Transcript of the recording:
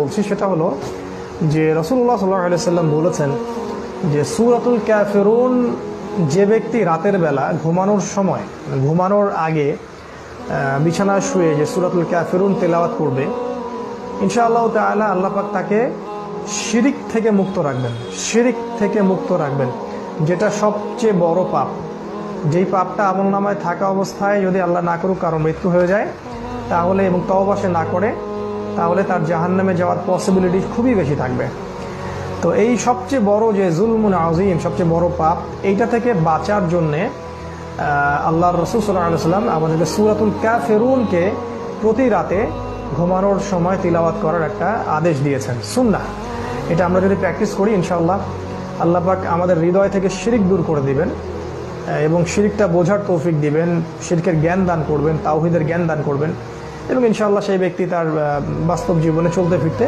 বলছি সেটা হলো যে রাসূলুল্লাহ সাল্লাল্লাহু আলাইহি সাল্লাম বলেছেন যে সূরাতুল কাফিরুন যে ব্যক্তি রাতের বেলা ঘুমানোর সময় ঘুমানোর আগে বিছানায় শুয়ে যে সূরাতুল কাফিরুন তেলাওয়াত করবে ইনশাআল্লাহ তাআলা আল্লাহ পাক তাকে শিরিক থেকে মুক্ত রাখবেন। শিরিক থেকে মুক্ত রাখবেন, যেটা সবচেয়ে বড় পাপ। যেই পাপটা আমলনামায় থাকা অবস্থায় যদি আল্লাহ না করুক কারো মৃত্যু হয়ে যায় তাহলে, এবং তওবা সে না করে, তাহলে তার জাহান্নামে যাওয়ার পসিবিলিটি খুবই বেশি থাকবে। তো এই সবচেয়ে বড় যে জুলমুন আযীম, সবচেয়ে বড় পাপ, এইটা থেকে বাঁচার জন্যে আল্লাহর রাসূল সাল্লাল্লাহু আলাইহি ওয়াসাল্লাম আমাদেরকে সূরাতুল কাফিরুনকে প্রতি রাতে ঘুমানোর সময় তিলাওয়াত করার একটা আদেশ দিয়েছেন, সুন্নাহ। এটা আমরা যদি প্র্যাকটিস করি ইনশাআল্লাহ আল্লাহ পাক আমাদের হৃদয় থেকে শিরিক দূর করে দিবেন এবং শিরিকটা বোঝার তৌফিক দিবেন, শিরকের জ্ঞান দান করবেন, তাওহীদের জ্ঞান দান করবেন, এবং ইনশাআল্লাহ সেই ব্যক্তি তার বাস্তব জীবনে চলতে ফিরতে